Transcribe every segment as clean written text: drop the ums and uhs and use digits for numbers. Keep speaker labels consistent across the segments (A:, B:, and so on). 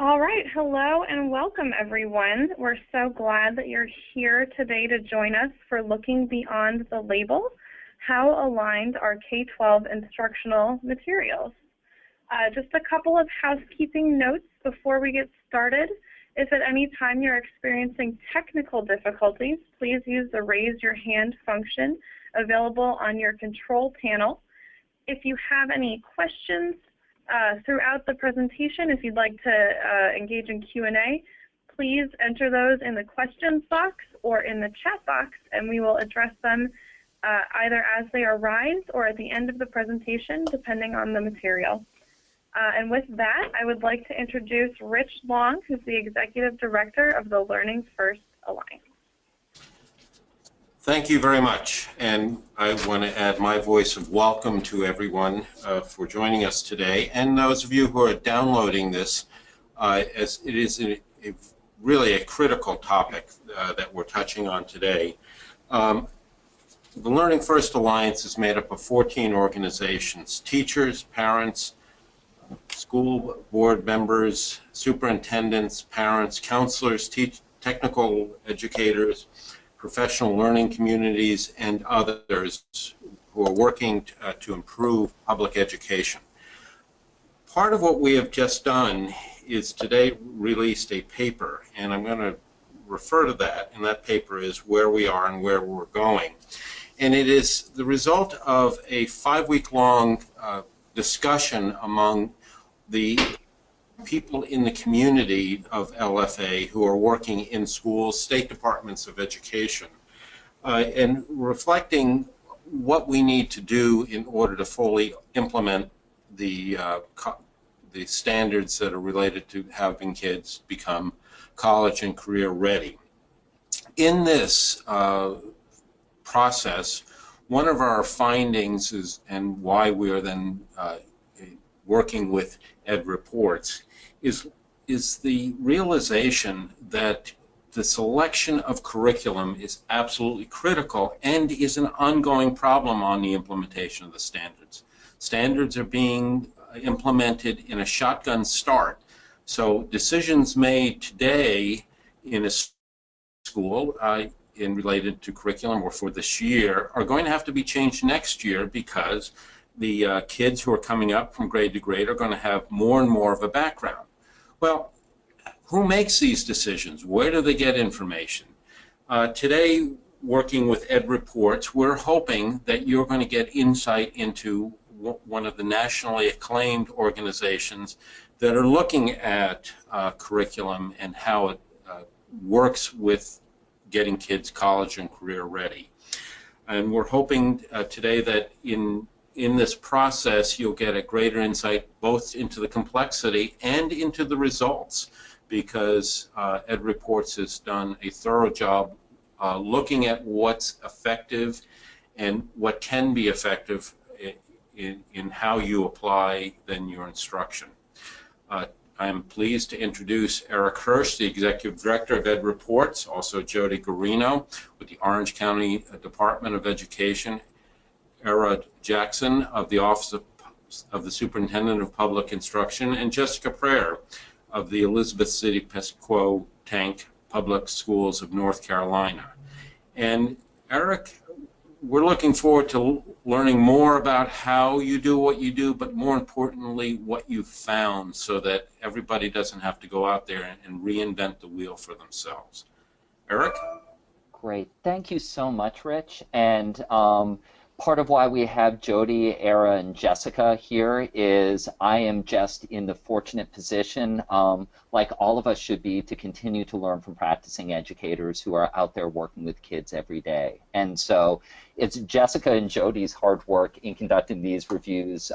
A: All right, hello and welcome everyone. We're so glad that you're here today to join us for Looking Beyond the Label, How Aligned Are K-12 Instructional Materials. Just a couple of housekeeping notes before we get started. If at any time you're experiencing technical difficulties, please use the raise your hand function available on your control panel. If you have any questions throughout the presentation, if you'd like to engage in Q&A, please enter those in the questions box or in the chat box, and we will address them either as they arise or at the end of the presentation, depending on the material. And with that, I would like to introduce Rich Long, who's the Executive Director of the Learning First Alliance.
B: Thank you very much, and I want to add my voice of welcome to everyone for joining us today, and those of you who are downloading this, as it is really a critical topic that we're touching on today. The Learning First Alliance is made up of 14 organizations: teachers, parents, school board members, superintendents, parents, counselors, technical educators, professional learning communities, and others who are working to improve public education. Part of what we have just done is today released a paper, and I'm going to refer to that, and that paper is Where We Are and Where We're Going. And it is the result of a 5-week-long discussion among the people in the community of LFA who are working in schools, state departments of education, and reflecting what we need to do in order to fully implement the standards that are related to having kids become college and career ready. In this process, one of our findings is, and why we are then working with Ed Reports, is the realization that the selection of curriculum is absolutely critical and is an ongoing problem on the implementation of the standards. Standards are being implemented in a shotgun start, so decisions made today in a school in related to curriculum or for this year are going to have to be changed next year because the kids who are coming up from grade to grade are going to have more and more of a background. Well, who makes these decisions? Where do they get information? Today, working with Ed Reports, we're hoping that you're going to get insight into one of the nationally acclaimed organizations that are looking at curriculum and how it works with getting kids college and career ready. And we're hoping today that in this process you'll get a greater insight both into the complexity and into the results, because Ed Reports has done a thorough job looking at what's effective and what can be effective in how you apply then your instruction. I'm pleased to introduce Eric Hirsch, the Executive Director of Ed Reports, also Jody Garino with the Orange County Department of Education, Era Jackson of the Office of the Superintendent of Public Instruction, and Jessica Prayer of the Elizabeth City Pasquo-Tank Public Schools of North Carolina. And Eric, we're looking forward to learning more about how you do what you do, but more importantly, what you've found, so that everybody doesn't have to go out there and reinvent the wheel for themselves. Eric?
C: Great. Thank you so much, Rich. And part of why we have Jody, Era, and Jessica here is I am just in the fortunate position, like all of us should be, to continue to learn from practicing educators who are out there working with kids every day. And so it's Jessica and Jody's hard work in conducting these reviews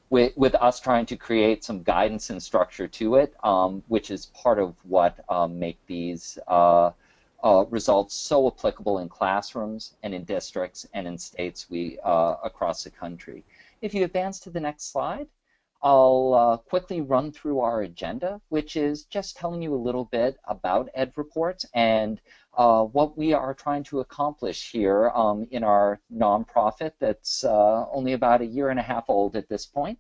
C: with us trying to create some guidance and structure to it, which is part of what make these results so applicable in classrooms and in districts and in states across the country. If you advance to the next slide, I'll quickly run through our agenda, which is just telling you a little bit about Ed Reports and what we are trying to accomplish here in our nonprofit that's only about 1.5 years old at this point.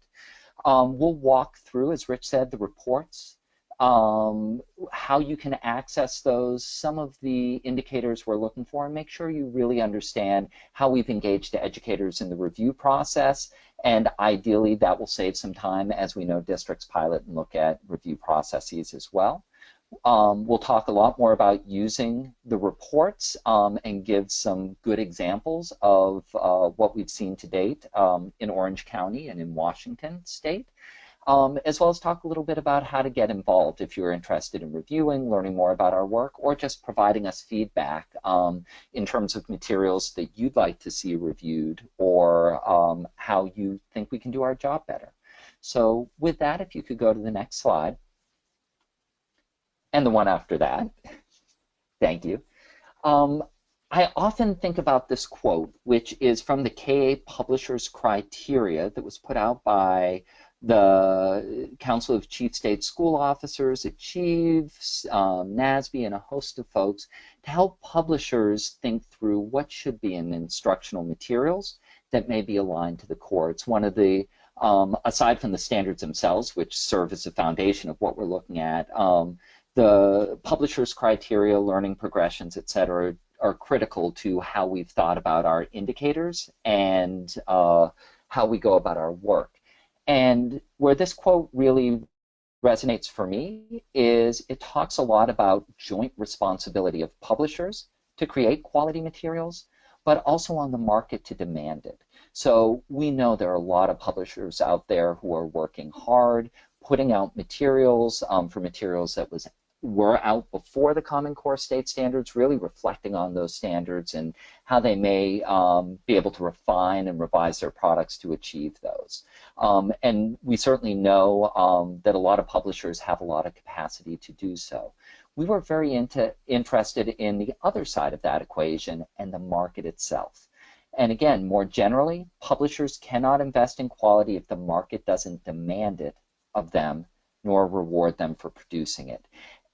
C: We'll walk through, as Rich said, the reports, how you can access those, some of the indicators we're looking for, and make sure you really understand how we've engaged educators in the review process. And ideally, that will save some time as we know districts pilot and look at review processes as well. We'll talk a lot more about using the reports and give some good examples of what we've seen to date in Orange County and in Washington State. As well as talk a little bit about how to get involved if you're interested in reviewing, learning more about our work, or just providing us feedback in terms of materials that you'd like to see reviewed, or how you think we can do our job better. So with that, if you could go to the next slide, and the one after that. Thank you. I often think about this quote, which is from the KA Publishers Criteria that was put out by the Council of Chief State School Officers, Achieves, NASB, and a host of folks to help publishers think through what should be in instructional materials that may be aligned to the core. It's one of the, aside from the standards themselves, which serve as the foundation of what we're looking at, the publishers' criteria, learning progressions, et cetera, are critical to how we've thought about our indicators and how we go about our work. And where this quote really resonates for me is it talks a lot about joint responsibility of publishers to create quality materials, but also on the market to demand it. So we know there are a lot of publishers out there who are working hard, putting out materials for materials that were out before the Common Core state standards, really reflecting on those standards and how they may be able to refine and revise their products to achieve those. And we certainly know that a lot of publishers have a lot of capacity to do so. We were very interested in the other side of that equation and the market itself. And again, more generally, publishers cannot invest in quality if the market doesn't demand it of them nor reward them for producing it.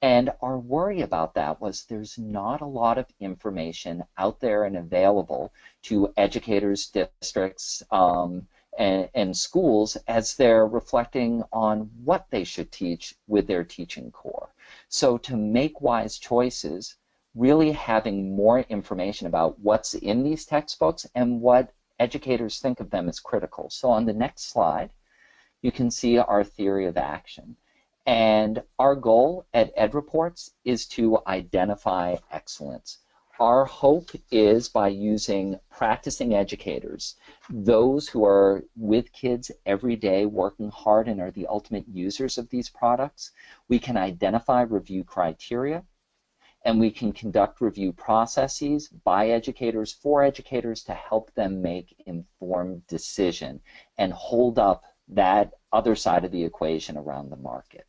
C: And our worry about that was there's not a lot of information out there and available to educators, districts, and schools as they're reflecting on what they should teach with their teaching core. So to make wise choices, really having more information about what's in these textbooks and what educators think of them is critical. So on the next slide, you can see our theory of action. And our goal at EdReports is to identify excellence. Our hope is by using practicing educators, those who are with kids every day working hard and are the ultimate users of these products, we can identify review criteria, and we can conduct review processes by educators for educators to help them make informed decision and hold up that other side of the equation around the market.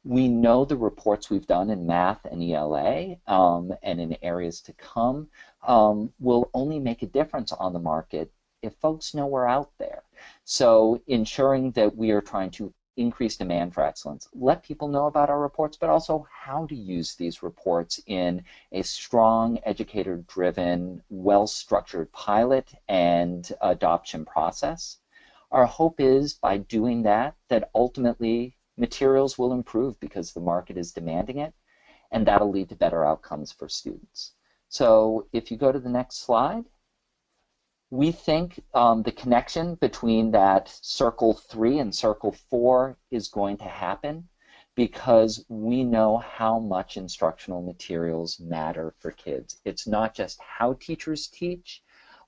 C: We know the reports we've done in math and ELA and in areas to come will only make a difference on the market if folks know we're out there. So ensuring that we are trying to increase demand for excellence, let people know about our reports, but also how to use these reports in a strong, educator-driven, well-structured pilot and adoption process. Our hope is by doing that, that ultimately materials will improve because the market is demanding it, and that'll lead to better outcomes for students. So if you go to the next slide, we think the connection between that circle 3 and circle 4 is going to happen because we know how much instructional materials matter for kids. It's not just how teachers teach,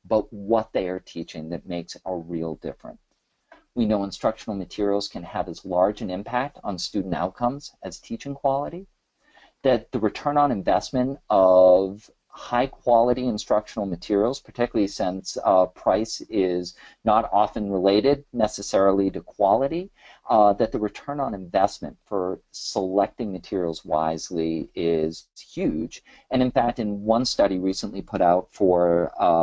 C: but what they are teaching that makes a real difference. We know instructional materials can have as large an impact on student outcomes as teaching quality, that the return on investment of high quality instructional materials, particularly since price is not often related necessarily to quality, that the return on investment for selecting materials wisely is huge. And in fact, in one study recently put out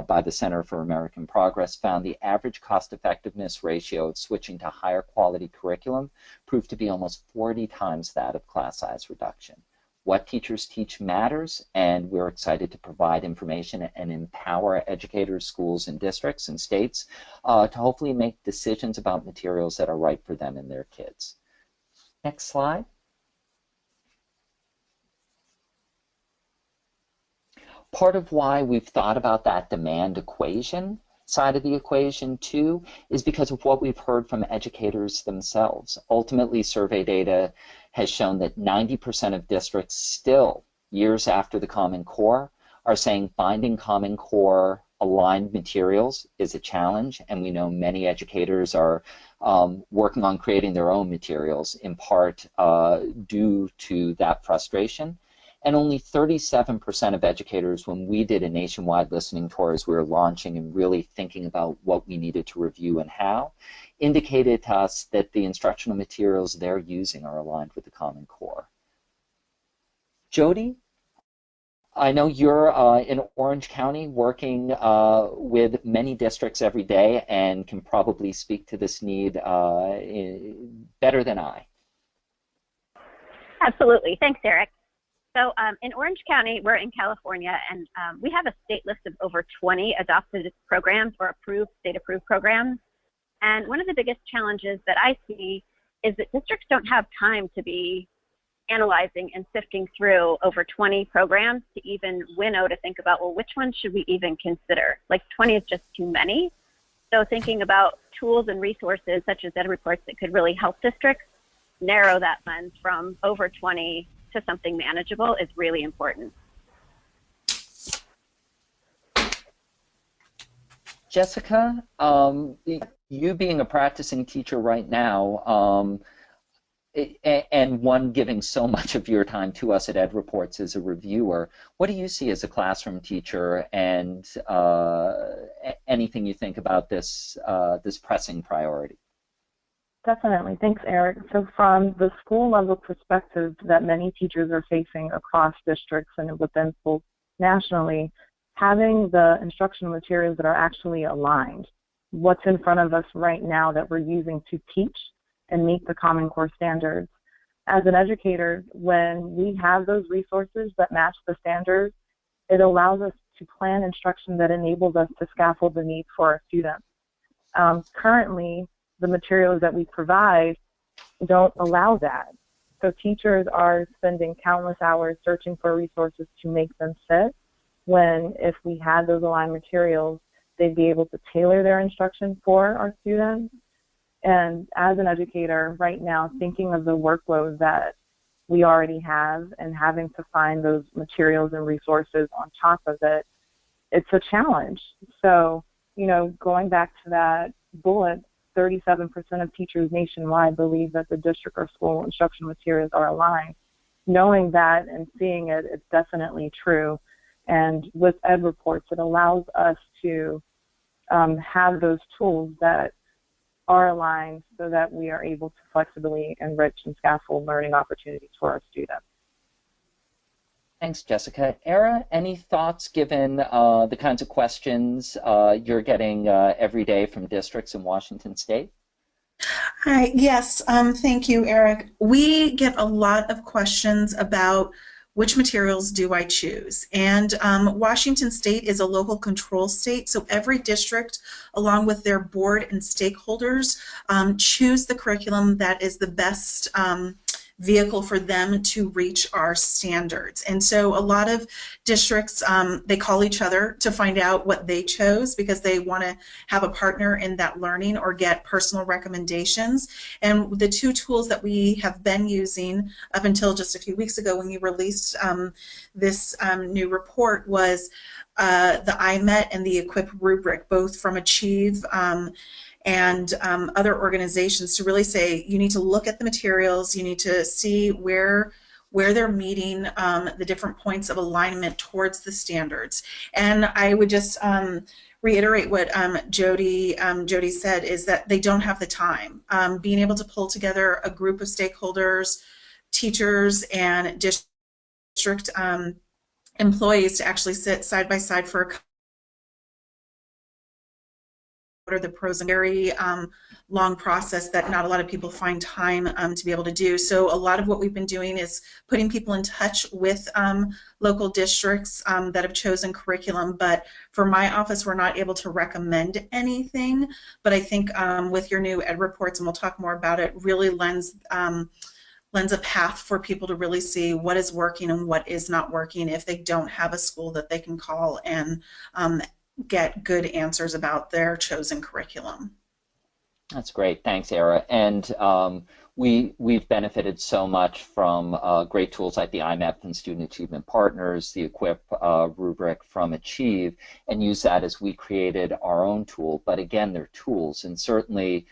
C: by the Center for American Progress, found the average cost effectiveness ratio of switching to higher quality curriculum proved to be almost 40 times that of class size reduction. What teachers teach matters, and we're excited to provide information and empower educators, schools, and districts and states to hopefully make decisions about materials that are right for them and their kids. Next slide. Part of why we've thought about that demand equation side of the equation too is because of what we've heard from educators themselves. Ultimately, survey data has shown that 90% of districts still, years after the Common Core, are saying finding Common Core aligned materials is a challenge, and we know many educators are working on creating their own materials, in part due to that frustration. And only 37% of educators, when we did a nationwide listening tour as we were launching and really thinking about what we needed to review and how, indicated to us that the instructional materials they're using are aligned with the Common Core. Jody, I know you're in Orange County working with many districts every day and can probably speak to this need better than I.
D: Absolutely. Thanks, Eric. So in Orange County, we're in California, and we have a state list of over 20 adopted programs or approved, state-approved programs. And one of the biggest challenges that I see is that districts don't have time to be analyzing and sifting through over 20 programs to even winnow to think about, well, which one should we even consider? Like 20 is just too many. So thinking about tools and resources such as ed reports that could really help districts narrow that lens from over 20 to something manageable is really important.
C: Jessica, you being a practicing teacher right now, and one giving so much of your time to us at Ed Reports as a reviewer, what do you see as a classroom teacher, and anything you think about this, this pressing priority?
E: Definitely. Thanks, Eric. So from the school level perspective that many teachers are facing across districts and within schools nationally, having the instructional materials that are actually aligned, what's in front of us right now that we're using to teach and meet the Common Core standards. As an educator, when we have those resources that match the standards, it allows us to plan instruction that enables us to scaffold the need for our students. Currently, the materials that we provide don't allow that. So teachers are spending countless hours searching for resources to make them fit, when if we had those aligned materials, they'd be able to tailor their instruction for our students. And as an educator right now, thinking of the workload that we already have and having to find those materials and resources on top of it, it's a challenge. So, you know, going back to that bullet, 37% of teachers nationwide believe that the district or school instructional materials are aligned. Knowing that and seeing it, it's definitely true. And with Ed Reports, it allows us to have those tools that are aligned so that we are able to flexibly enrich and scaffold learning opportunities for our students.
C: Thanks, Jessica. Era, any thoughts given the kinds of questions you're getting every day from districts in Washington State?
F: Hi, yes, thank you, Eric. We get a lot of questions about which materials do I choose? And Washington State is a local control state, so every district, along with their board and stakeholders, choose the curriculum that is the best vehicle for them to reach our standards. And so a lot of districts, they call each other to find out what they chose because they want to have a partner in that learning or get personal recommendations. And the two tools that we have been using up until just a few weeks ago when you released this new report was the IMET and the EQUIP rubric, both from Achieve and other organizations, to really say you need to look at the materials, you need to see where they're meeting the different points of alignment towards the standards. And I would just reiterate what Jody said, is that they don't have the time. Being able to pull together a group of stakeholders, teachers, and district employees to actually sit side by side for a what are the pros and very long process that not a lot of people find time to be able to do. So a lot of what we've been doing is putting people in touch with local districts that have chosen curriculum. But for my office, we're not able to recommend anything. But I think with your new Ed Reports, and we'll talk more about it, really lends lends a path for people to really see what is working and what is not working if they don't have a school that they can call and get good answers about their chosen curriculum.
C: That's great. Thanks, Era. And we've benefited so much from great tools like the IMEP and Student Achievement Partners, the Equip rubric from Achieve, and use that as we created our own tool. But again, they're tools, and certainly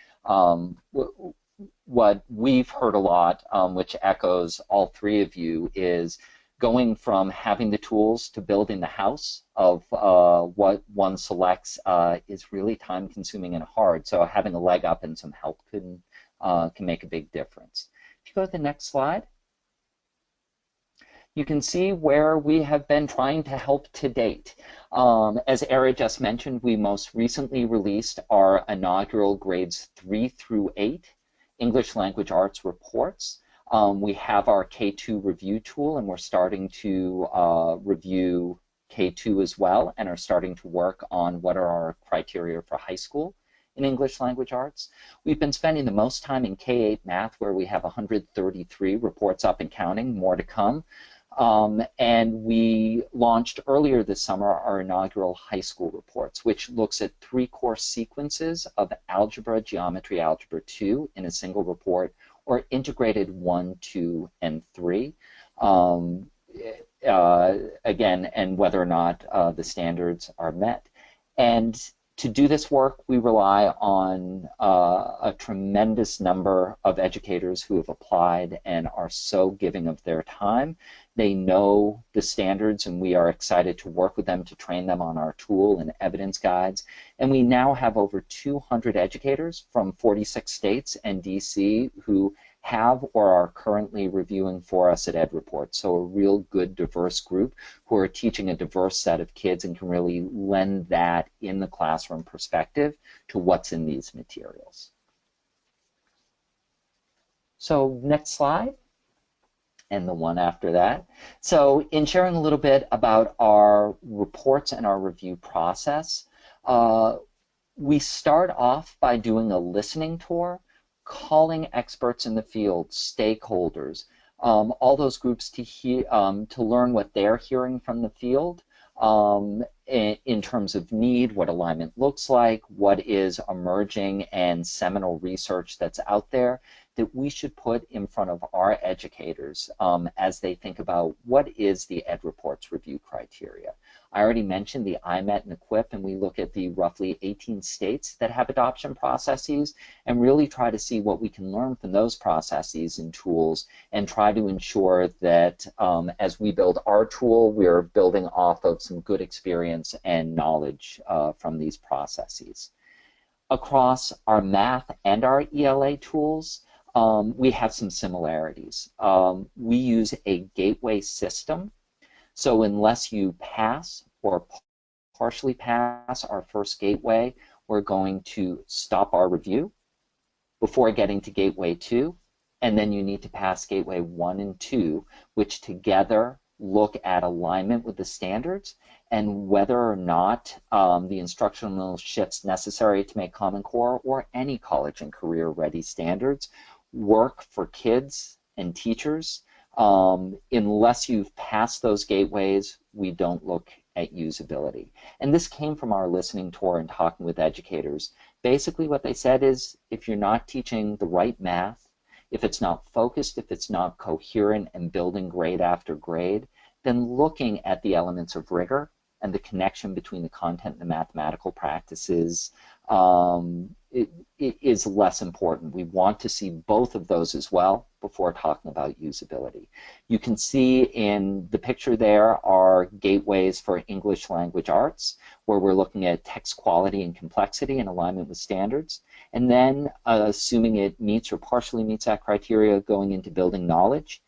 C: what we've heard a lot, which echoes all three of you, is going from having the tools to building the house of what one selects is really time-consuming and hard. So having a leg up and some help can make a big difference. If you go to the next slide, you can see where we have been trying to help to date. As Era just mentioned, we most recently released our inaugural grades 3 through 8 English Language Arts reports. We have our K2 review tool, and we're starting to review K2 as well, and are starting to work on what are our criteria for high school in English Language Arts. We've been spending the most time in K8 math, where we have 133 reports up and counting, more to come. And we launched earlier this summer our inaugural high school reports, which looks at 3 course sequences of algebra, geometry, algebra 2 in a single report, or integrated 1, 2, and 3. Again, and whether or not the standards are met. And to do this work, we rely on a tremendous number of educators who have applied and are so giving of their time. They know the standards, and we are excited to work with them to train them on our tool and evidence guides. And we now have over 200 educators from 46 states and DC who have or are currently reviewing for us at EdReport. So a real good diverse group who are teaching a diverse set of kids and can really lend that in the classroom perspective to what's in these materials. So next slide, and the one after that. So in sharing a little bit about our reports and our review process, we start off by doing a listening tour, calling experts in the field, stakeholders, all those groups to learn what they're hearing from the field in terms of need, what alignment looks like, what is emerging and seminal research that's out there that we should put in front of our educators as they think about what is the EdReport's review criteria. I already mentioned the IMET and Equip, and we look at the roughly 18 states that have adoption processes and really try to see what we can learn from those processes and tools, and try to ensure that as we build our tool, we're building off of some good experience and knowledge from these processes. Across our math and our ELA tools, we have some similarities. We use a gateway system. So unless you pass or partially pass our first gateway, we're going to stop our review before getting to gateway 2, and then you need to pass gateway 1 and 2, which together look at alignment with the standards and whether or not the instructional shifts necessary to make Common Core or any college and career ready standards work for kids and teachers. Unless you've passed those gateways, we don't look at usability. And this came from our listening tour and talking with educators. Basically what they said is, if you're not teaching the right math, if it's not focused, if it's not coherent and building grade after grade, then looking at the elements of rigor and the connection between the content and the mathematical practices it is less important. We want to see both of those as well before talking about usability. You can see in the picture there are gateways for English Language Arts, where we're looking at text quality and complexity in alignment with standards, and then assuming it meets or partially meets that criteria, going into building knowledge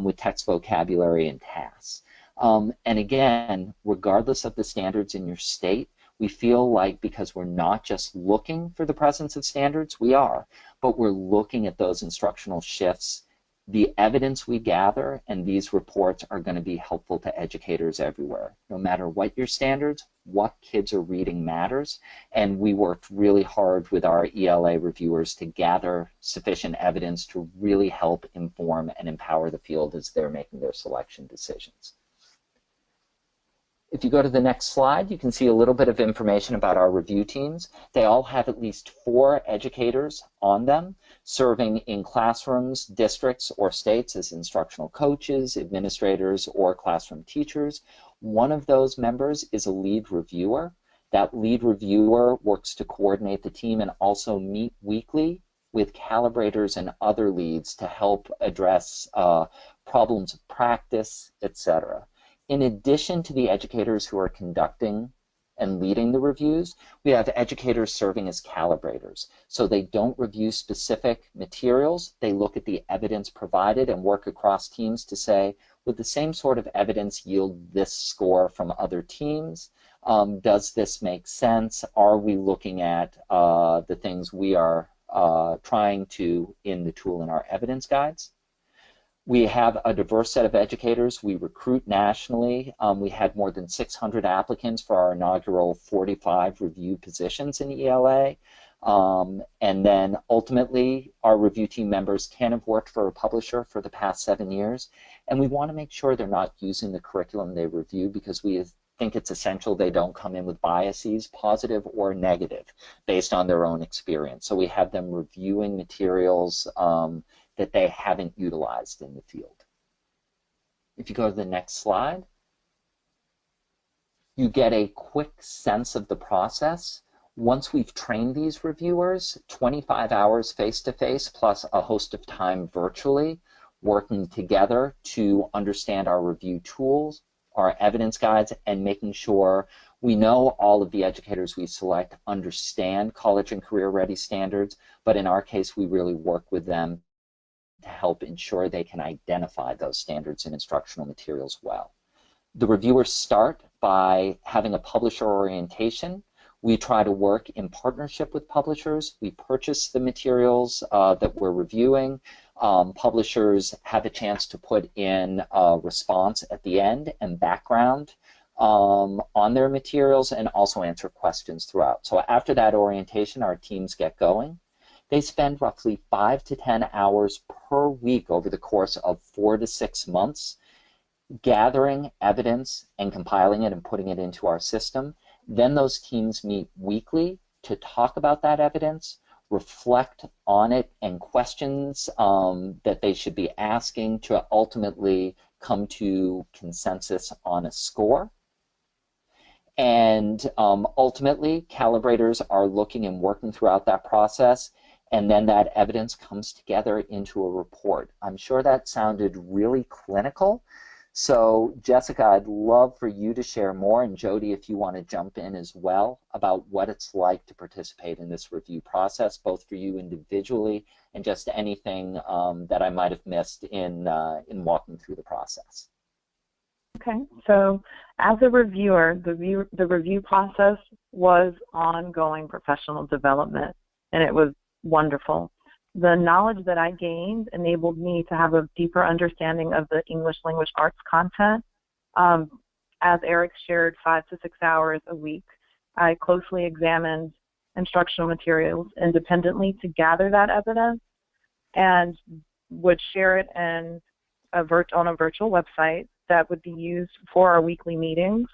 C: with text vocabulary and tasks. And again, regardless of the standards in your state, we feel like because we're not just looking for the presence of standards, we are, but we're looking at those instructional shifts The evidence we gather and these reports are going to be helpful to educators everywhere. No matter what your standards, what kids are reading matters, and we worked really hard with our ELA reviewers to gather sufficient evidence to really help inform and empower the field as they're making their selection decisions. If you go to the next slide, you can see a little bit of information about our review teams. They all have at least 4 educators on them, serving in classrooms, districts, or states as instructional coaches, administrators, or classroom teachers. One of those members is a lead reviewer. That lead reviewer works to coordinate the team and also meet weekly with calibrators and other leads to help address problems of practice, etc. In addition to the educators who are conducting and leading the reviews, we have educators serving as calibrators. So they don't review specific materials, they look at the evidence provided and work across teams to say, would the same sort of evidence yield this score from other teams? Does this make sense? Are we looking at the things we are trying to in the tool in our evidence guides? We have a diverse set of educators. We recruit nationally. We had more than 600 applicants for our inaugural 45 review positions in ELA. And then ultimately, our review team members can have worked for a publisher for the past 7 years. And we want to make sure they're not using the curriculum they review because we think it's essential they don't come in with biases, positive or negative, based on their own experience. So we have them reviewing materials that they haven't utilized in the field. If you go to the next slide, you get a quick sense of the process. Once we've trained these reviewers, 25 hours face-to-face plus a host of time virtually, working together to understand our review tools, our evidence guides, and making sure we know all of the educators we select understand college and career ready standards, but in our case, we really work with them to help ensure they can identify those standards in instructional materials well. The reviewers start by having a publisher orientation. We try to work in partnership with publishers. We purchase the materials that we're reviewing. Publishers have a chance to put in a response at the end and background on their materials and also answer questions throughout. So after that orientation, our teams get going. They spend roughly 5 to 10 hours per week over the course of 4 to 6 months gathering evidence and compiling it and putting it into our system. Then those teams meet weekly to talk about that evidence, reflect on it, and questions that they should be asking to ultimately come to consensus on a score. And ultimately, calibrators are looking and working throughout that process, and then that evidence comes together into a report. I'm sure that sounded really clinical. So Jessica, I'd love for you to share more, and Jody, if you want to jump in as well, about what it's like to participate in this review process, both for you individually and just anything that I might have missed in walking through the process.
E: Okay, so as a reviewer, the review process was ongoing professional development, and it was wonderful. The knowledge that I gained enabled me to have a deeper understanding of the English language arts content. As Eric shared, 5 to 6 hours a week, I closely examined instructional materials independently to gather that evidence and would share it in on a virtual website that would be used for our weekly meetings.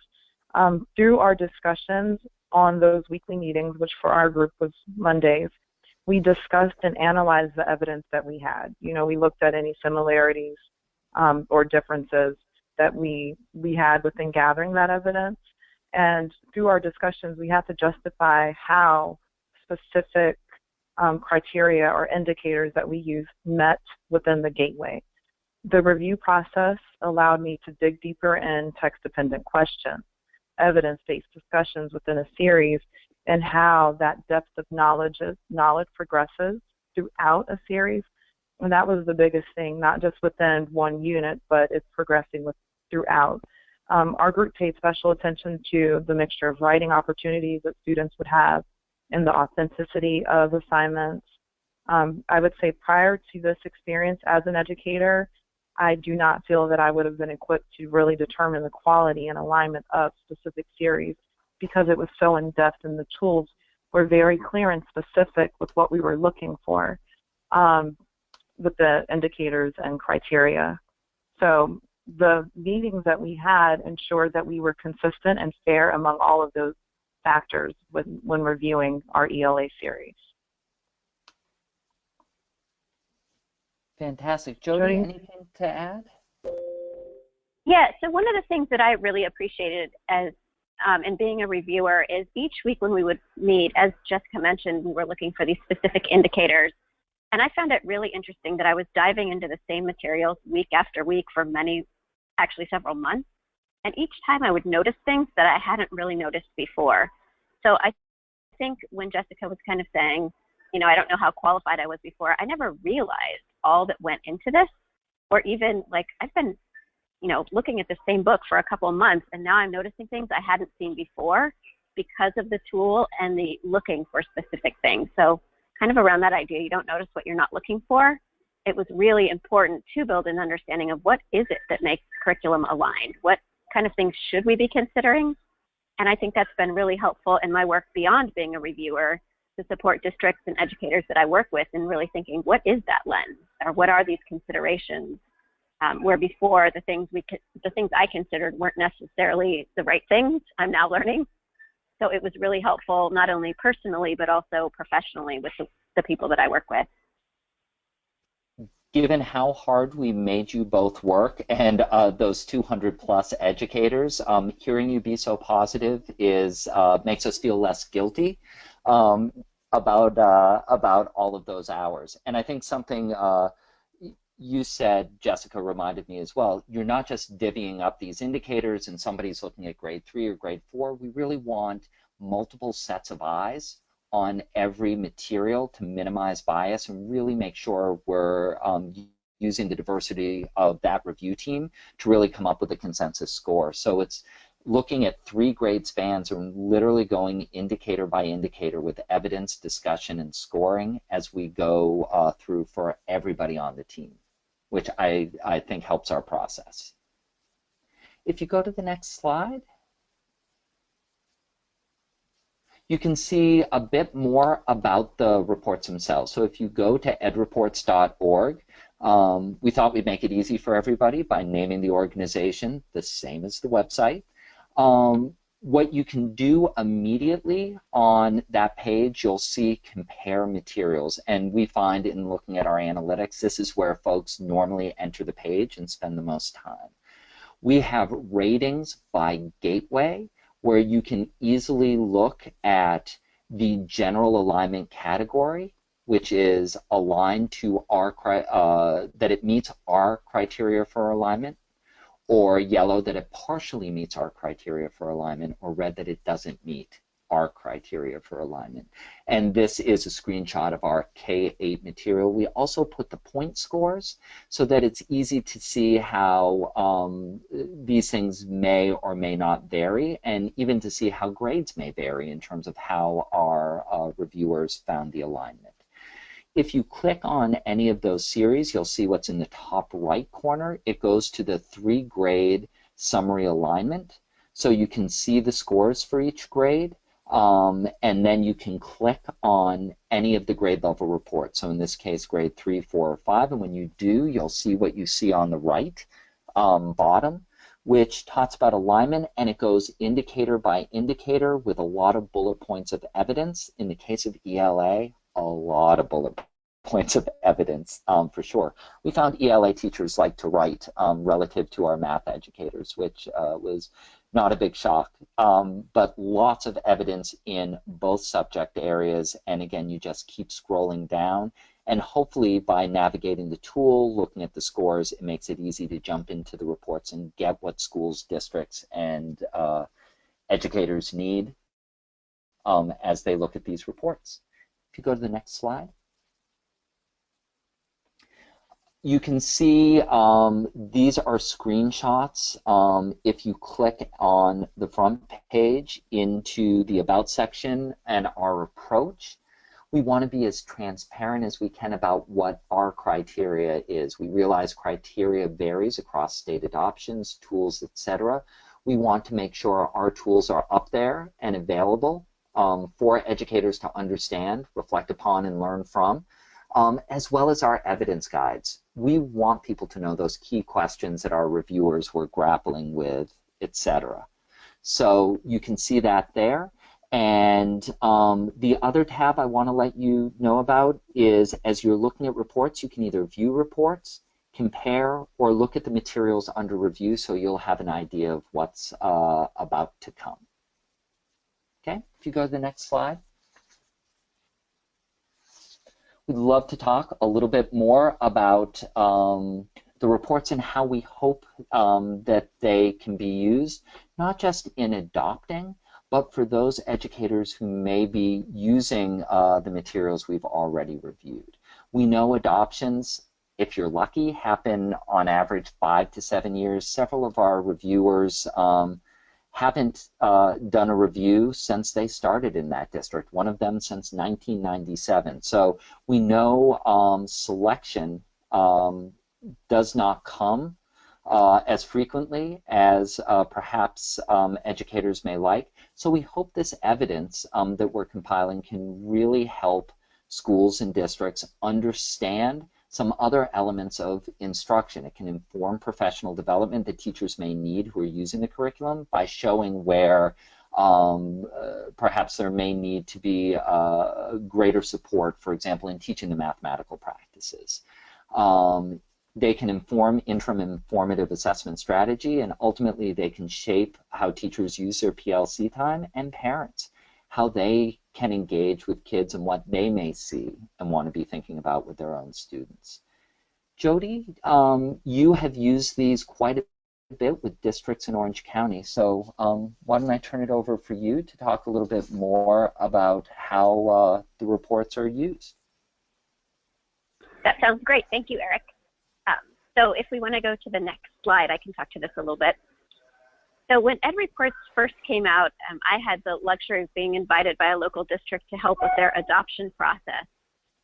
E: Through our discussions on those weekly meetings, which for our group was Mondays, we discussed and analyzed the evidence that we had. You know, we looked at any similarities or differences that we had within gathering that evidence. And through our discussions, we had to justify how specific criteria or indicators that we used met within the gateway. The review process allowed me to dig deeper in text-dependent questions, evidence-based discussions within a series, and how that depth of knowledge progresses throughout a series. And that was the biggest thing, not just within one unit, but it's progressing throughout. Our group paid special attention to the mixture of writing opportunities that students would have and the authenticity of assignments, I would say prior to this experience as an educator, I do not feel that I would have been equipped to really determine the quality and alignment of specific series because it was so in-depth and the tools were very clear and specific with what we were looking for with the indicators and criteria. So the meetings that we had ensured that we were consistent and fair among all of those factors when reviewing our ELA series.
C: Fantastic. Jody, anything to add?
D: Yeah, so one of the things that I really appreciated as in being a reviewer is each week when we would meet, as Jessica mentioned, we were looking for these specific indicators. And I found it really interesting that I was diving into the same materials week after week for actually several months. And each time I would notice things that I hadn't really noticed before. So I think when Jessica was kind of saying, you know, I don't know how qualified I was before, I never realized all that went into this, or even like I've been, you know, looking at the same book for a couple of months and now I'm noticing things I hadn't seen before because of the tool and the looking for specific things. So kind of around that idea, you don't notice what you're not looking for. It was really important to build an understanding of what is it that makes curriculum aligned? What kind of things should we be considering? And I think that's been really helpful in my work beyond being a reviewer to support districts and educators that I work with in really thinking, what is that lens? Or what are these considerations? Where before the things I considered weren't necessarily the right things, I'm now learning. So it was really helpful, not only personally, but also professionally with the people that I work with.
C: Given how hard we made you both work and those 200 plus educators, hearing you be so positive makes us feel less guilty about all of those hours. And I think something you said, Jessica, reminded me as well. You're not just divvying up these indicators and somebody's looking at grade 3 or grade 4. We really want multiple sets of eyes on every material to minimize bias and really make sure we're using the diversity of that review team to really come up with a consensus score. So it's looking at 3 grade spans and literally going indicator by indicator with evidence, discussion, and scoring as we go through for everybody on the team, which I think helps our process. If you go to the next slide, you can see a bit more about the reports themselves. So if you go to edreports.org, we thought we'd make it easy for everybody by naming the organization the same as the website. What you can do immediately on that page, you'll see compare materials. And we find in looking at our analytics, this is where folks normally enter the page and spend the most time. We have ratings by gateway, where you can easily look at the general alignment category, which is aligned to our, that it meets our criteria for alignment, or yellow that it partially meets our criteria for alignment, or red that it doesn't meet our criteria for alignment. And this is a screenshot of our K-8 material. We also put the point scores so that it's easy to see how these things may or may not vary, and even to see how grades may vary in terms of how our reviewers found the alignment. If you click on any of those series, you'll see what's in the top right corner. It goes to the 3 grade summary alignment. So you can see the scores for each grade. And then you can click on any of the grade level reports. So in this case, grade 3, 4, or 5. And when you do, you'll see what you see on the right bottom, which talks about alignment, and it goes indicator by indicator with a lot of bullet points of evidence. In the case of ELA, a lot of bullet points of evidence for sure. We found ELA teachers like to write relative to our math educators, which was not a big shock, but lots of evidence in both subject areas. And again, you just keep scrolling down, and hopefully by navigating the tool, looking at the scores, it makes it easy to jump into the reports and get what schools, districts, and educators need as they look at these reports. If you go to the next slide. You can see these are screenshots. If you click on the front page into the About section and our approach, We want to be as transparent as we can about what our criteria is. We realize criteria varies across state adoptions, tools, etc. We want to make sure our tools are up there and available for educators to understand, reflect upon, and learn from, as well as our evidence guides. We want people to know those key questions that our reviewers were grappling with, etc. So you can see that there. And the other tab I want to let you know about is, as you're looking at reports, you can either view reports, compare, or look at the materials under review, so you'll have an idea of what's about to come. Okay, if you go to the next slide. We'd love to talk a little bit more about the reports and how we hope that they can be used, not just in adopting, but for those educators who may be using the materials we've already reviewed. We know adoptions, if you're lucky, happen on average 5 to 7 years. Several of our reviewers haven't done a review since they started in that district, one of them since 1997. So we know selection does not come as frequently as perhaps educators may like. So we hope this evidence that we're compiling can really help schools and districts understand some other elements of instruction. It can inform professional development that teachers may need who are using the curriculum by showing where perhaps there may need to be greater support, for example, in teaching the mathematical practices. They can inform interim and formative assessment strategy, and ultimately they can shape how teachers use their PLC time, and parents, how they can engage with kids and what they may see and want to be thinking about with their own students. Jody, you have used these quite a bit with districts in Orange County, so why don't I turn it over for you to talk a little bit more about how the reports are used.
D: That sounds great. Thank you, Eric. So if we want to go to the next slide, I can talk to this a little bit. So when EdReports first came out, I had the luxury of being invited by a local district to help with their adoption process.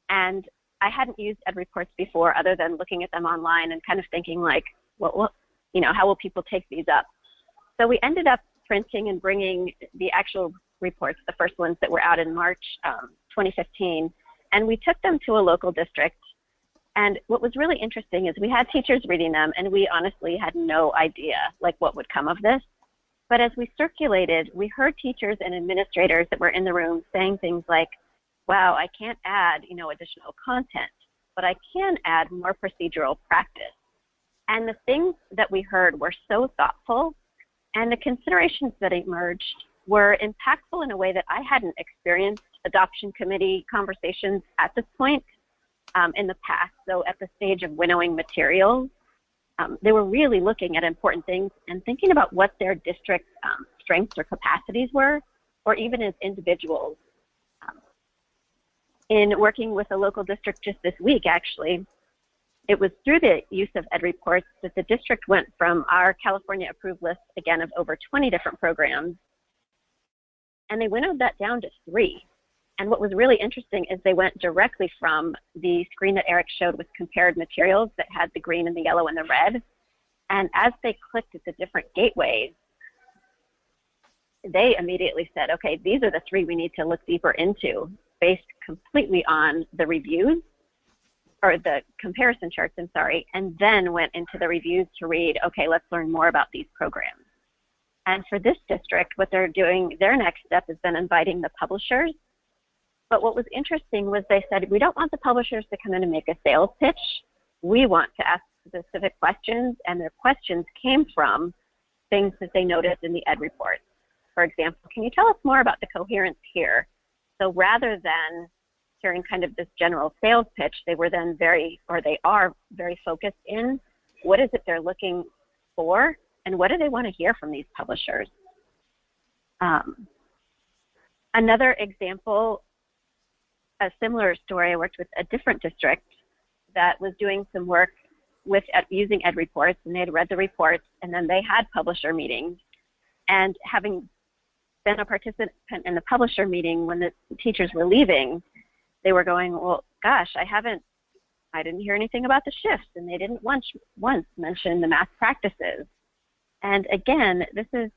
D: And I hadn't used EdReports before other than looking at them online and kind of thinking like, well, you know, how will people take these up? So we ended up printing and bringing the actual reports, the first ones that were out in March 2015, and we took them to a local district. And what was really interesting is we had teachers reading them, and we honestly had no idea like what would come of this. But as we circulated, we heard teachers and administrators that were in the room saying things like, wow, I can't add, you know, additional content, but I can add more procedural practice. And the things that we heard were so thoughtful, and the considerations that emerged were impactful in a way that I hadn't experienced adoption committee conversations at this point in the past. So at the stage of winnowing materials, they were really looking at important things and thinking about what their district's strengths or capacities were, or even as individuals. In working with a local district just this week, actually, it was through the use of EdReports that the district went from our California approved list, again, of over 20 different programs, and they winnowed that down to 3. And what was really interesting is they went directly from the screen that Eric showed with compared materials that had the green and the yellow and the red. And as they clicked at the different gateways, they immediately said, okay, these are the 3 we need to look deeper into, based completely on the reviews, or the comparison charts, I'm sorry, and then went into the reviews to read, okay, let's learn more about these programs. And for this district, what they're doing, their next step has been inviting the publishers. But what was interesting was they said, we don't want the publishers to come in and make a sales pitch. We want to ask specific questions, and their questions came from things that they noticed in the EdReports. For example, can you tell us more about the coherence here? So rather than hearing kind of this general sales pitch, they were then they are very focused in what is it they're looking for, and what do they want to hear from these publishers? Another example, a similar story, I worked with a different district that was doing some work with using EdReports, and they had read the reports, and then they had publisher meetings. And having been a participant in the publisher meeting when the teachers were leaving, they were going, well, gosh, I didn't hear anything about the shifts, and they didn't once mention the math practices. And again, this is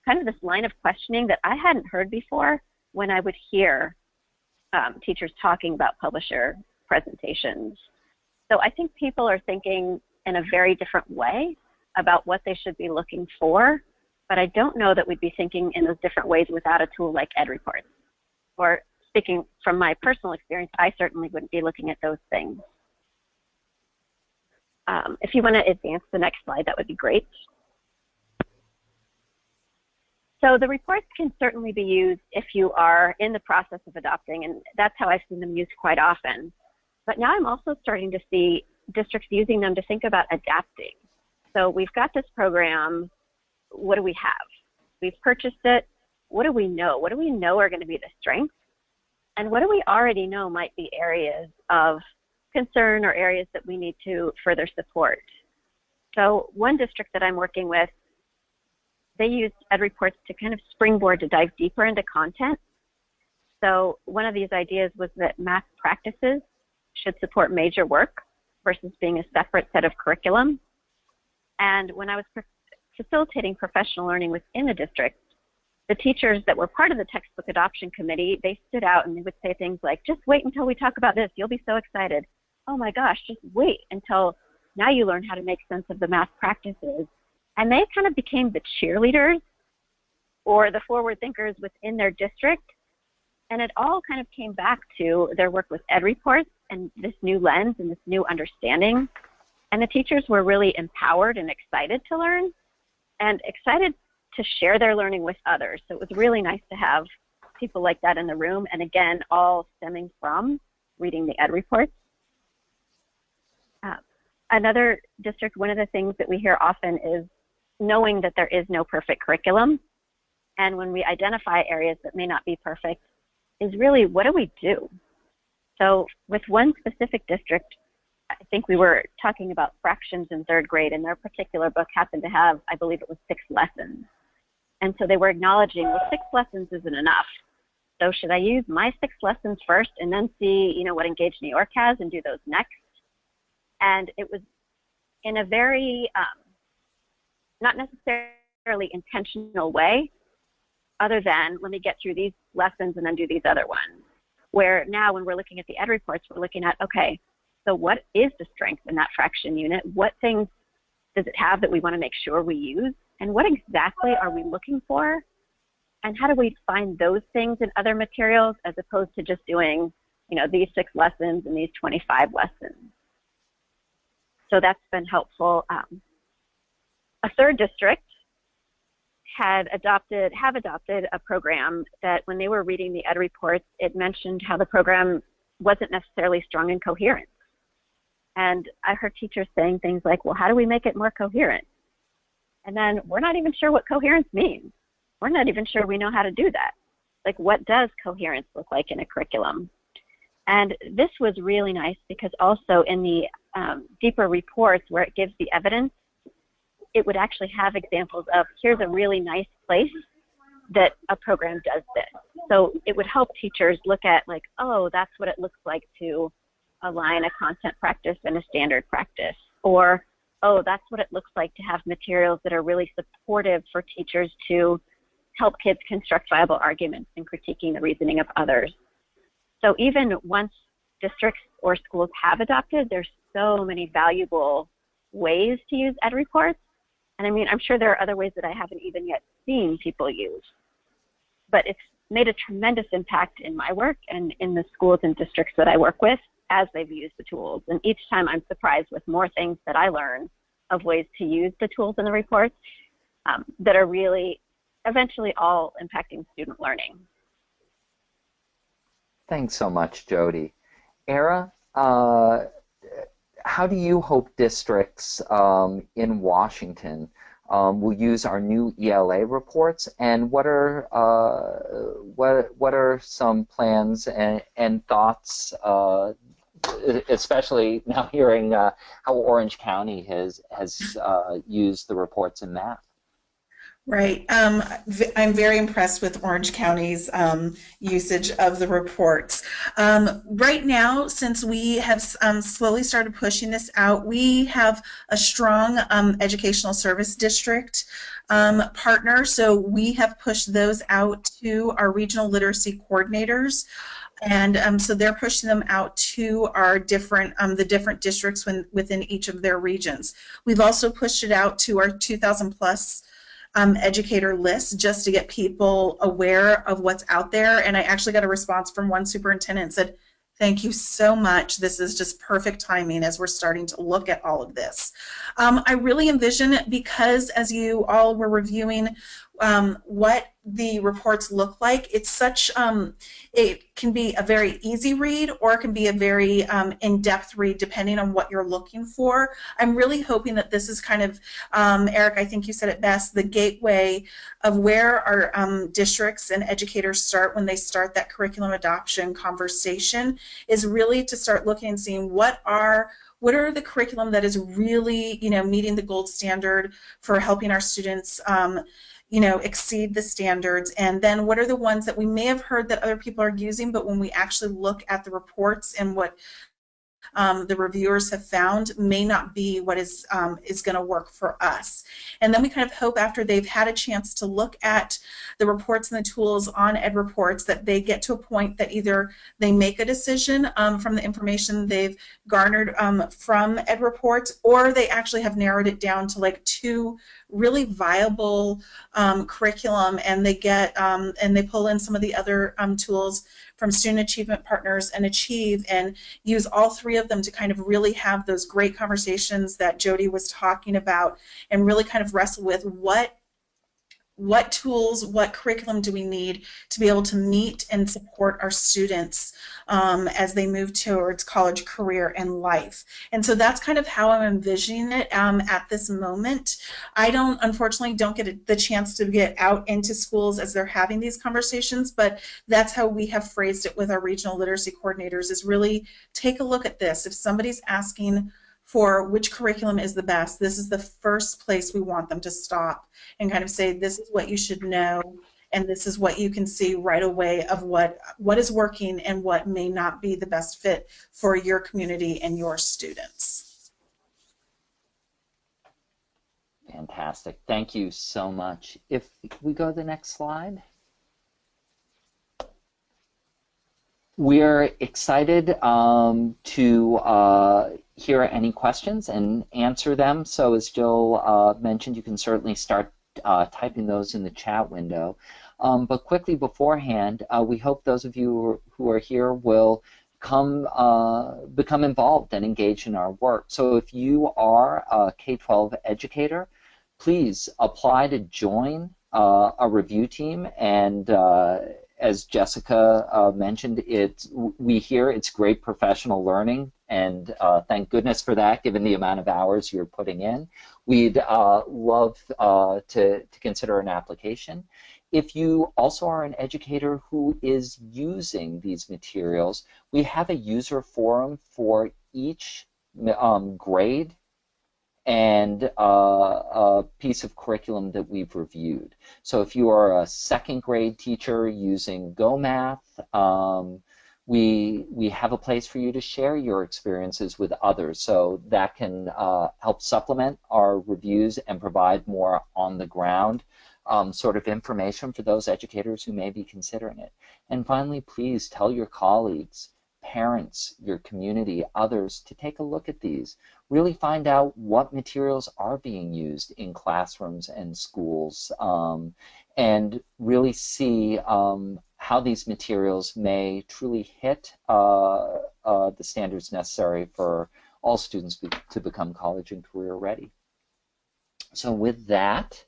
D: kind of this line of questioning that I hadn't heard before when I would hear teachers talking about publisher presentations. So I think people are thinking in a very different way about what they should be looking for, but I don't know that we'd be thinking in those different ways without a tool like EdReports. Or speaking from my personal experience, I certainly wouldn't be looking at those things. If you want to advance the next slide, that would be great. So the reports can certainly be used if you are in the process of adopting, and that's how I've seen them used quite often. But now I'm also starting to see districts using them to think about adapting. So we've got this program, what do we have? We've purchased it, what do we know? What do we know are going to be the strengths? And what do we already know might be areas of concern or areas that we need to further support? So one district that I'm working with, they used EdReports to kind of springboard to dive deeper into content. So one of these ideas was that math practices should support major work versus being a separate set of curriculum. And when I was facilitating professional learning within the district, the teachers that were part of the textbook adoption committee, they stood out and they would say things like, just wait until we talk about this, you'll be so excited. Oh my gosh, just wait until now you learn how to make sense of the math practices. And they kind of became the cheerleaders or the forward thinkers within their district. And it all kind of came back to their work with EdReports and this new lens and this new understanding. And the teachers were really empowered and excited to learn and excited to share their learning with others. So it was really nice to have people like that in the room. And again, all stemming from reading the EdReports. Another district, one of the things that we hear often is knowing that there is no perfect curriculum. And when we identify areas that may not be perfect, is really what do we do? So with one specific district, I think we were talking about fractions in third grade, and their particular book happened to have, I believe it was 6 lessons. And so they were acknowledging, well, 6 lessons isn't enough. So should I use my 6 lessons first and then see, what Engage New York has and do those next? And it was in a very, not necessarily intentional way, other than let me get through these lessons and then do these other ones. Where now when we're looking at the EdReports, we're looking at, okay, so what is the strength in that fraction unit? What things does it have that we want to make sure we use? And what exactly are we looking for? And how do we find those things in other materials as opposed to just doing, these 6 lessons and these 25 lessons? So that's been helpful. A third district have adopted a program that when they were reading the EdReports, it mentioned how the program wasn't necessarily strong in coherence. And I heard teachers saying things like, well, how do we make it more coherent? And then we're not even sure what coherence means. We're not even sure we know how to do that. Like, what does coherence look like in a curriculum? And this was really nice because also in the deeper reports where it gives the evidence, it would actually have examples of here's a really nice place that a program does this. So it would help teachers look at like, oh, that's what it looks like to align a content practice and a standard practice. Or, oh, that's what it looks like to have materials that are really supportive for teachers to help kids construct viable arguments and critiquing the reasoning of others. So even once districts or schools have adopted, there's so many valuable ways to use EdReports. And I mean, I'm sure there are other ways that I haven't even yet seen people use. But it's made a tremendous impact in my work and in the schools and districts that I work with as they've used the tools. And each time I'm surprised with more things that I learn of ways to use the tools in the reports that are really eventually all impacting student learning.
C: Thanks so much, Jody. Era, how do you hope districts in Washington will use our new ELA reports, and what are some plans and thoughts, especially now hearing how Orange County has used the reports in math?
F: Right. I'm very impressed with Orange County's usage of the reports. Right now, since we have slowly started pushing this out, we have a strong educational service district partner. So we have pushed those out to our regional literacy coordinators. And so they're pushing them out to our different, the different districts within each of their regions. We've also pushed it out to our 2,000 plus educator list just to get people aware of what's out there. And I actually got a response from one superintendent that said, thank you so much. This is just perfect timing as we're starting to look at all of this. I really envision, because as you all were reviewing what the reports look like, it's such, it can be a very easy read or it can be a very in-depth read depending on what you're looking for. I'm really hoping that this is kind of, Eric, I think you said it best, the gateway of where our districts and educators start when they start that curriculum adoption conversation, is really to start looking and seeing what are the curriculum that is really, meeting the gold standard for helping our students exceed the standards, and then what are the ones that we may have heard that other people are using, but when we actually look at the reports and what the reviewers have found may not be what is going to work for us. And then we kind of hope, after they've had a chance to look at the reports and the tools on Ed Reports, that they get to a point that either they make a decision from the information they've garnered from Ed Reports, or they actually have narrowed it down to like 2 really viable curriculum, and they get and they pull in some of the other tools from Student Achievement Partners and Achieve, and use all 3 of them to kind of really have those great conversations that Jody was talking about, and really kind of wrestle with what tools, what curriculum do we need to be able to meet and support our students as they move towards college, career, and life. And so that's kind of how I'm envisioning it at this moment. I unfortunately don't get the chance to get out into schools as they're having these conversations, but that's how we have phrased it with our regional literacy coordinators, is really take a look at this. If somebody's asking for which curriculum is the best, this is the first place we want them to stop and kind of say, this is what you should know, and this is what you can see right away of what is working and what may not be the best fit for your community and your students.
C: Fantastic. Thank you so much. If we go to the next slide. We're excited to hear any questions and answer them. So as Jill mentioned, you can certainly start typing those in the chat window. But quickly beforehand, we hope those of you who are here will become involved and engage in our work. So if you are a K-12 educator, please apply to join a review team. And as Jessica mentioned, we hear it's great professional learning, and thank goodness for that, given the amount of hours you're putting in. We'd love to consider an application. If you also are an educator who is using these materials, we have a user forum for each grade and a piece of curriculum that we've reviewed. So if you are a 2nd grade teacher using GoMath, we have a place for you to share your experiences with others. So that can help supplement our reviews and provide more on-the-ground sort of information for those educators who may be considering it. And finally, please tell your colleagues, parents, your community, others to take a look at these. Really find out what materials are being used in classrooms and schools, and really see how these materials may truly hit the standards necessary for all students to become college and career ready. So with that,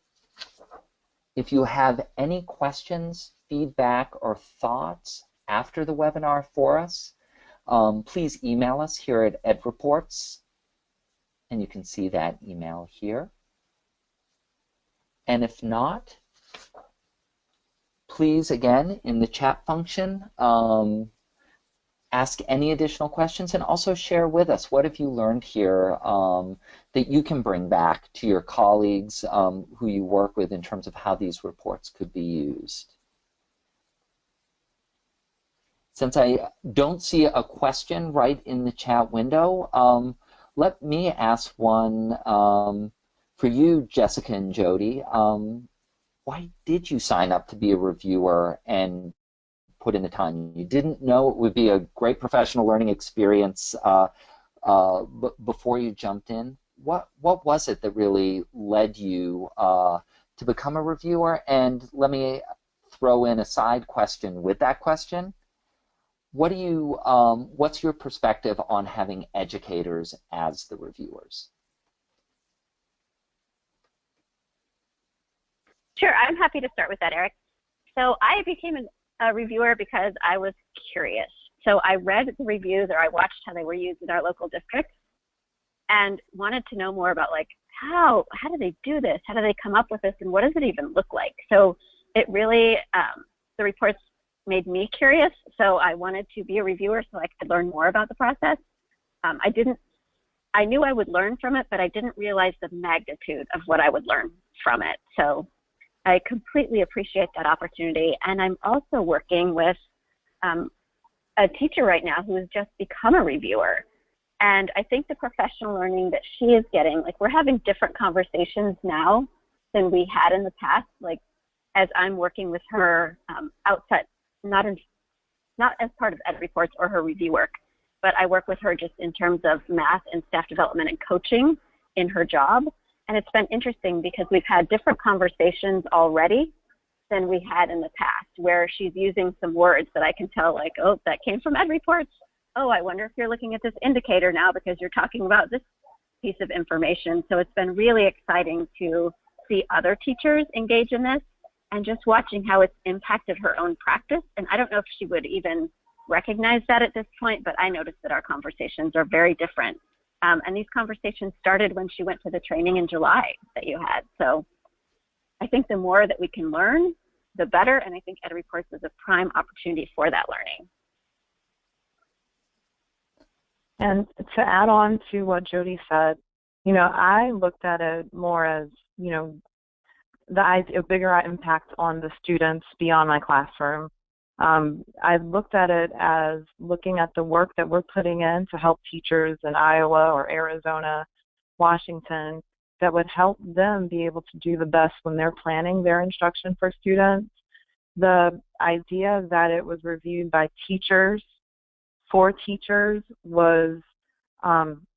C: if you have any questions, feedback, or thoughts after the webinar for us, please email us here at EdReports, and you can see that email here. And if not, please, again, in the chat function, ask any additional questions, and also share with us what have you learned here that you can bring back to your colleagues who you work with in terms of how these reports could be used. Since I don't see a question right in the chat window, let me ask one for you, Jessica and Jody. Why did you sign up to be a reviewer and put in the time? You didn't know it would be a great professional learning experience before you jumped in. What was it that really led you to become a reviewer? And let me throw in a side question with that question. What do you, what's your perspective on having educators as the reviewers?
D: Sure, I'm happy to start with that, Eric. So I became a reviewer because I was curious. So I read the reviews, or I watched how they were used in our local district, and wanted to know more about, like, how do they do this? How do they come up with this? And what does it even look like? So it really, the reports made me curious. So I wanted to be a reviewer so I could learn more about the process. I knew I would learn from it, but I didn't realize the magnitude of what I would learn from it. So I completely appreciate that opportunity. And I'm also working with a teacher right now who has just become a reviewer. And I think the professional learning that she is getting, like, we're having different conversations now than we had in the past. Like, as I'm working with her outside, not as part of ed reports or her review work, but I work with her just in terms of math and staff development and coaching in her job. And it's been interesting because we've had different conversations already than we had in the past, where she's using some words that I can tell, like, oh, that came from ed reports. Oh, I wonder if you're looking at this indicator now because you're talking about this piece of information. So it's been really exciting to see other teachers engage in this and just watching how it's impacted her own practice. And I don't know if she would even recognize that at this point, but I noticed that our conversations are very different. And these conversations started when she went to the training in July that you had. So I think the more that we can learn, the better. And I think Ed Reports is a prime opportunity for that learning.
E: And to add on to what Jody said, you know, I looked at it more as, you know, a bigger impact on the students beyond my classroom. I looked at it as looking at the work that we're putting in to help teachers in Iowa or Arizona, Washington, that would help them be able to do the best when they're planning their instruction for students. The idea that it was reviewed by teachers for teachers was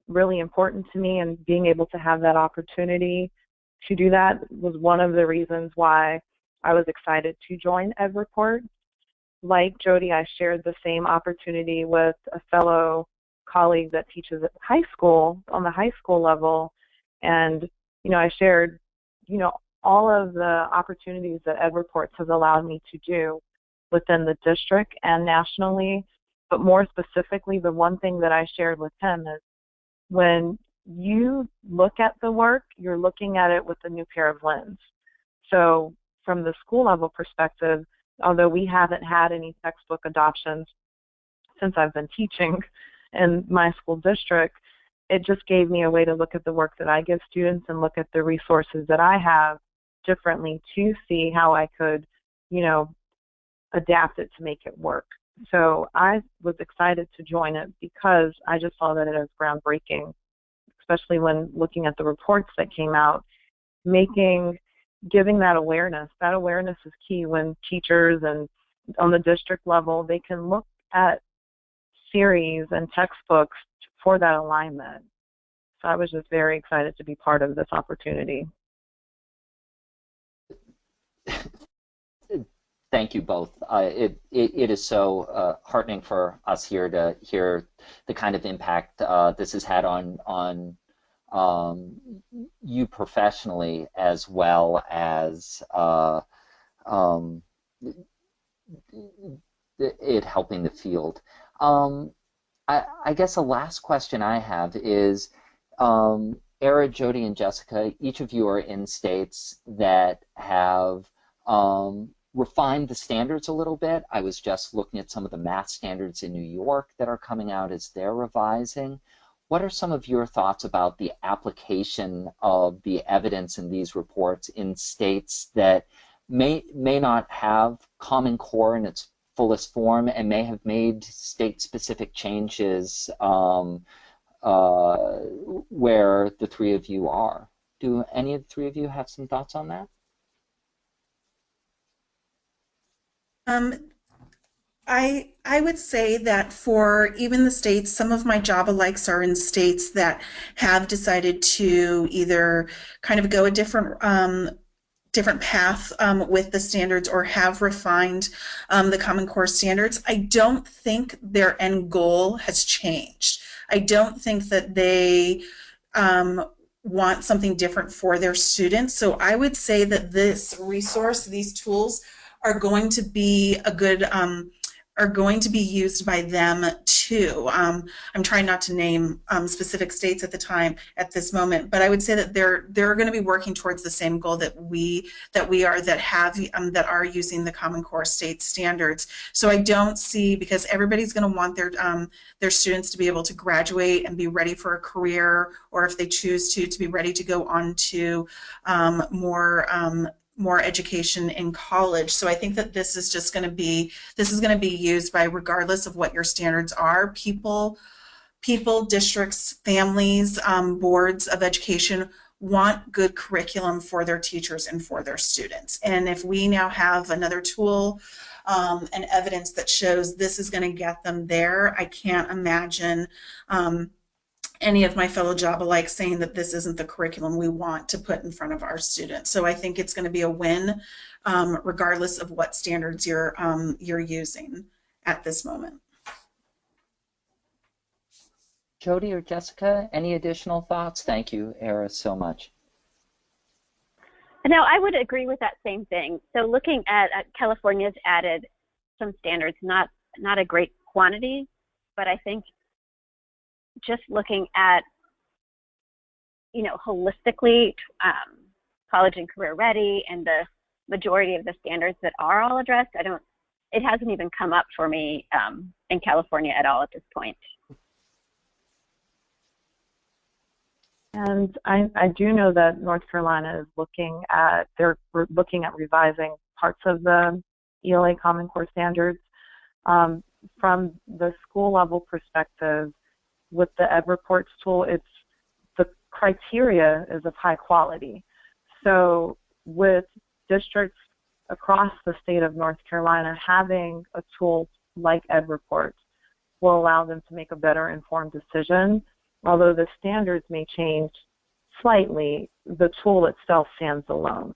E: really important to me, and being able to have that opportunity to do that was one of the reasons why I was excited to join Ed Report. Like Jody, I shared the same opportunity with a fellow colleague that teaches at high school, on the high school level, and you know, I shared, you know, all of the opportunities that Ed Reports has allowed me to do within the district and nationally. But more specifically, the one thing that I shared with him is when you look at the work, you're looking at it with a new pair of lens. So from the school level perspective, although we haven't had any textbook adoptions since I've been teaching in my school district, it just gave me a way to look at the work that I give students and look at the resources that I have differently to see how I could, you know, adapt it to make it work. So I was excited to join it because I just saw that it was groundbreaking, especially when looking at the reports that came out, giving that awareness. That awareness is key when teachers and on the district level, they can look at series and textbooks for that alignment. So I was just very excited to be part of this opportunity.
C: Thank you both. It is so heartening for us here to hear the kind of impact this has had on you professionally, as well as it helping the field. I guess the last question I have is, Era, Jody, and Jessica, each of you are in states that have refined the standards a little bit. I was just looking at some of the math standards in New York that are coming out as they're revising. What are some of your thoughts about the application of the evidence in these reports in states that may not have Common Core in its fullest form and may have made state-specific changes where the three of you are? Do any of the three of you have some thoughts on that?
F: I would say that for even the states, some of my Java likes are in states that have decided to either kind of go a different path with the standards or have refined the Common Core standards. I don't think their end goal has changed. I don't think that they want something different for their students. So I would say that this resource, these tools, are going to be a good are going to be used by them too. I'm trying not to name specific states at this moment, but I would say that they're going to be working towards the same goal that we are that are using the Common Core state standards. So I don't see, because everybody's going to want their students to be able to graduate and be ready for a career, or if they choose to be ready to go on to more education in college. So I think that this is going to be used by, regardless of what your standards are, people, districts, families, boards of education want good curriculum for their teachers and for their students. And if we now have another tool and evidence that shows this is going to get them there, I can't imagine any of my fellow Java-like saying that this isn't the curriculum we want to put in front of our students. So I think it's going to be a win, regardless of what standards you're using at this moment.
C: Jody or Jessica, any additional thoughts? Thank you, Era, so much.
D: No, I would agree with that same thing. So looking at California's added some standards, not a great quantity, but I think just looking at, holistically, college and career ready and the majority of the standards that are all addressed, it hasn't even come up for me in California at all at this point.
E: And I do know that North Carolina is looking at revising parts of the ELA Common Core standards. From the school level perspective, with the Ed Reports tool, the criteria is of high quality. So with districts across the state of North Carolina, having a tool like Ed Reports will allow them to make a better informed decision. Although the standards may change slightly, the tool itself stands alone.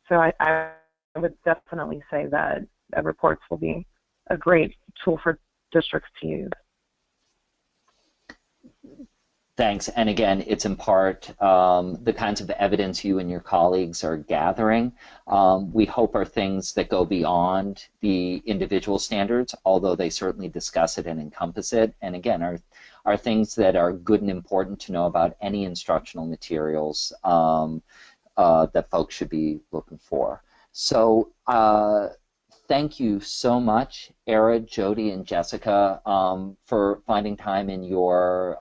E: So I would definitely say that Ed Reports will be a great tool for districts to use.
C: Thanks. And again, it's in part the kinds of evidence you and your colleagues are gathering. We hope are things that go beyond the individual standards, although they certainly discuss it and encompass it. And again, are things that are good and important to know about any instructional materials that folks should be looking for. So thank you so much, Era, Jody, and Jessica, for finding time in your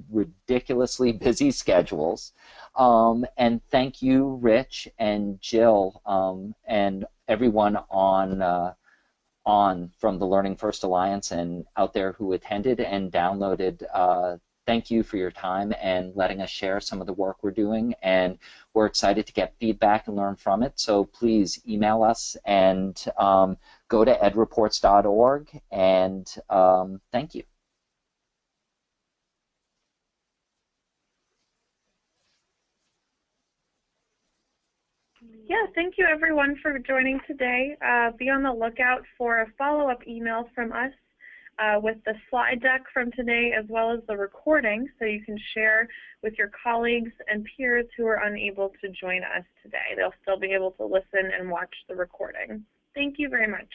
C: ridiculously busy schedules. And thank you, Rich and Jill, and everyone on from the Learning First Alliance and out there who attended and downloaded. Thank you for your time and letting us share some of the work we're doing, and we're excited to get feedback and learn from it. So please email us and go to edreports.org, and thank you.
A: Yeah, thank you everyone for joining today. Be on the lookout for a follow-up email from us with the slide deck from today, as well as the recording, so you can share with your colleagues and peers who are unable to join us today. They'll still be able to listen and watch the recording. Thank you very much.